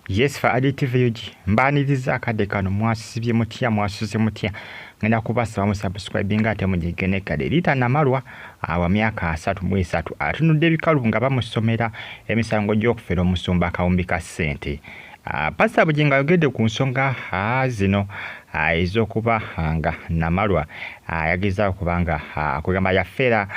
Yes for additive yuji mbaniriza akadde kano mwasibye mutya mwasuze mutya ngenda kubasaba mu subscribing ate mujigene kade lita namalwa wa myaka 33 atunudde ebikalu nga bamusomera emisango gy'okufera omusumba akawumbika ssente. Pastor Bugingo ayogedde ku nsonga zino ez'okuba nga namalwa yagezaako kubanga kugamba yafera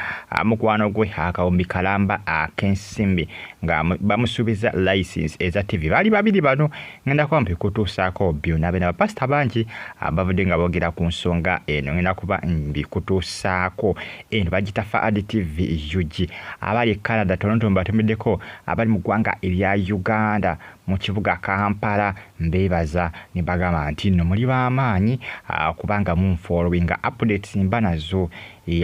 mukwano gwe akawumbi kalamba ak'ensimbi nga bamusuubiza license eza TV. Bali babiri bano ngenda kuba mbikutuusaako byonna bena bapasita bangi bavudde nga boogera ku nsonga eno ngenda kuba mbikutuusaako eno bagita Faadi TV UG abali Canada Toronto mbatumiddeko abali mu ggwanga erya Uganda mu kibuga Kampala mbeebaza ne bagamba nti nno muli b'amaanyi kubanga munfollowinga updates mba nazo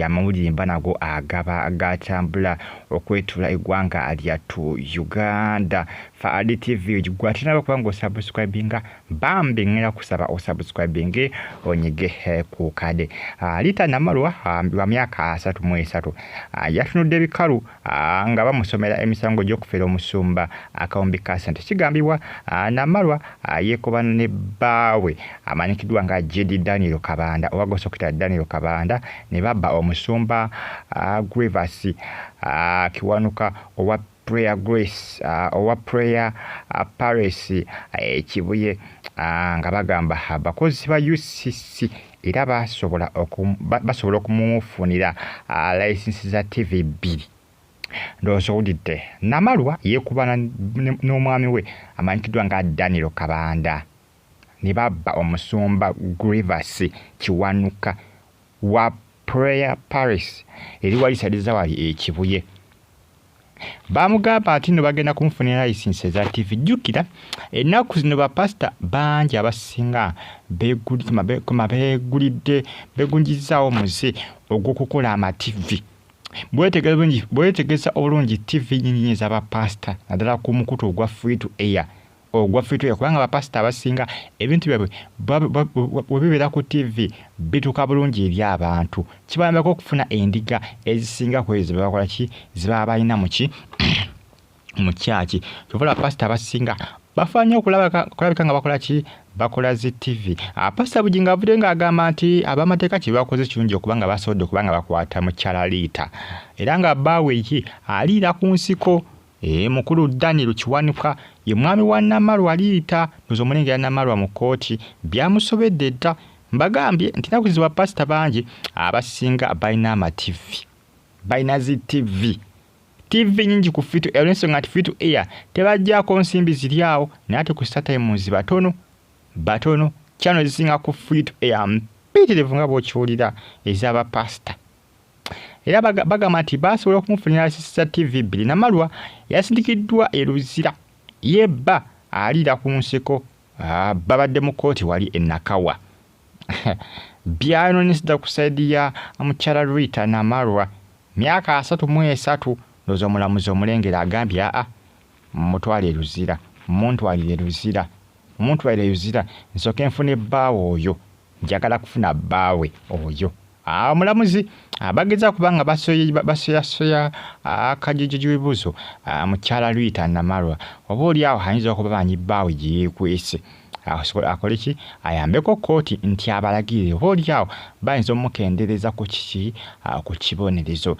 amawulire mba nago agaba gatambula okwetula eggwanga lyattu Uganda. Faadi TV gwatinaba kubanga osubscribinga bambi ngenda kusaba osubscribinge onyige ku kade. Lita namalwa wa myaka 33 yatunudde ebikalu nga bamusomera emisango gy'okufera omusumba akawumbi ka ssente. Kigambibwa namalwa yeekobana ne bbaawe amanyikiddwa nga Jedi Daniel Kabanda owa Gosokita Daniel Kabanda ne babba omusumba Grievous Kiwanuka owa Prayer Grace owa Prayer Paris Kibuye nga bagamba abakozi ba UCC era basobola okumufunira license za TV 2. Ndowooza owulidde namalwa yeekubana n'omwami we amanyikiddwa nga Daniel Kabanda ne babba omusumba Grievous Kiwanuka wa Prayer Paris eri wali sadiza wali Kibuye. Bamugamba ati no bagenda kumufunira license za TV. Jjukira ennaku zino bapasita bangi abasinga begunjizaawo muze ogw'okukola ama-TV. Bwetegereza obulungi TV nnyingi ez'abapasita naddala ku mukutu ogwa free to air kubanga abapasita abasinga ebintu byabwe bwe bibeera ku TV bituuka bulungi eri abantu. Kibayambako okufuna endiga ezisinga ku ezo bakola ki ziba balina mu kyaki. Kyova abapasita abasinga bafaanye okulabika nga bakola ki bakola zi TV. Pastor Bugingo avudde ng'agamba nti ab'amateeka kye bakoze kirungi okubanga basobodde okubanga bakwata mukyala Liita era nga bbaawe ye aliira ku nsiko. Mukulu Daniel Kiwanuka ye mwami wa namalwa Liita nozo omulengera namalwa mu kooti byamusobedde dda. Mbagambye nti naku ziwa pasita bangi abasinga balina ama-TV balina zi TV nyingi ku fitu olw'ensonga nti fitu air tebajjaako nsimbi ziri awo naye ate ku StarTimes batono kyano zisinga ku fitu air mpitirivu nga bw'okiwulira ez'abapasita. Era bagamba nti basobola okumufunira license za TV 2. Namalwa yasindikiddwa e Luzira yebba aliira ku nsiko babadde mu kooti wali e Nakawa. Byanonesda ku saidi ya mukyala Liita namalwa myaka 33 ndowooza omulamuzi omulengera agambye mutwale Luzira muntwalire Luzira nsooke nfune bbaawe oyo njagala kufuna bbaawe oyo. Omulamuzi bageza kubanga basoyasoya akajiji j'ibibuzo mukyala Liita namalwa oba oli awo ayinza okuba banyi bbaawe gye yeekwese akole ki ayambeko kooti nti abalagirire oba oli awo bayinza omukendereza ku kiki ku kibonerezo.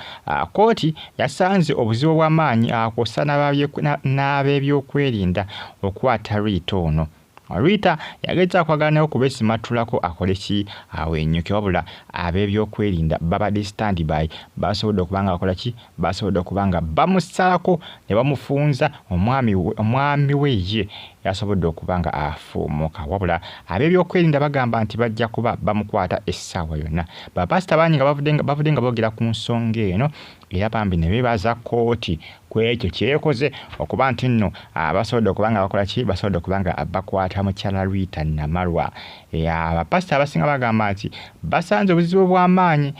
Kooti yasanze obuzibu bw'amaanyi kw'ossa n'ab'ebyokwerinda okwata Liita ono. Liita yageza kwagala okubesimatulako akole ki awenyuke wabula ab'ebyokwerinda babadde standby basobodde okubanga bakola ki basobodde okubanga bamusalako ne bamufunza omwami we ye yasobodde okubanga afuumuka wabula ab'ebyokwerinda bagamba nti bajja kuba bamukwata essaawa yonna. Bapasita bangi nga bavudde nga boogera ku nsonga eno era bambi ne beebaza kooti ku ekyo kyekoze okuba nti nno basobodde okubanga bakola ki basobodde okubanga bakwata mukyala Liita namalwa. Abapasita abasinga bagamba nti basanze obuzibu bw'amaanyi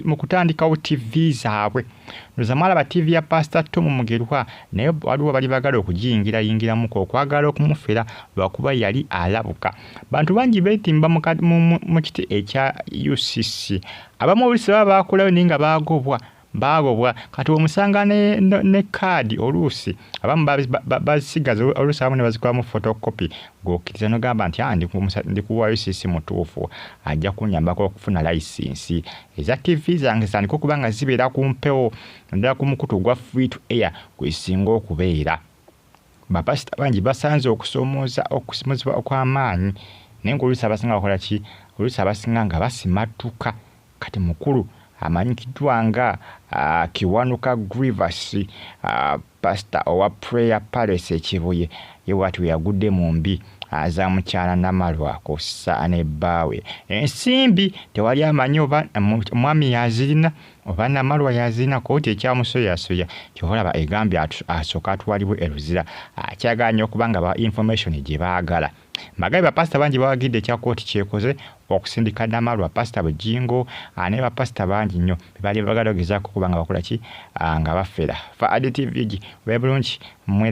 mu kutandikawo TV zaabwe. Ndowooza mwalaba TV ya Pastor Tom Mugerwa naye waliwo bali bagala okugiyingiramuko okwagala okumufera lwakuba yali alabuka. Bantu bangi beetimba mu kiti ekya UCC abamu oluusi baba baakolayo naye nga baagobwa bagobwa kati omusanga ne kaadi oluusi abamu bazisigaza oluusi abamu ne bazikwamu photocopy g'okkiriza n'ogamba nti ndi kuwaayo siisi mutuufu ajja kunnyambako okufuna layisinsi eza TV zange zitandika okuba nga zibeera ku mpewo naddala ku mukutu gwa free to air kwesinga okubeera. Bapasita bangi basanze okusoomooza okw'amaanyi naye ng'oluusi abasinga bakola ki? Oluusi abasinga nga basimatuka. Kati mukulu amanyikiddwa nga Kiwanuka Grievous, pasita owa Prayer Palace Kibuye, ye bw'atyo yagudde mu mbi za mukyala Namalwa kw'ossa ne bbaawe. Ensimbi tewali amanyi oba mwami yazirina oba Namalwa yazirina, kkooti ekyamusoyasoya ky'olaba egambye asooka atwalibwe e Luzira. Kyagala nnyo okuba nga ba information gye baagala. Mbagambye bapasita bangi bawagidde ekya kkooti kyekoze okusindika Namalwa, pasita Bujingo ne bapasita bangi nnyo bali bagala ogezaako okuba nga bakola ki? Nga bafera. Fa ADTV gi bulungi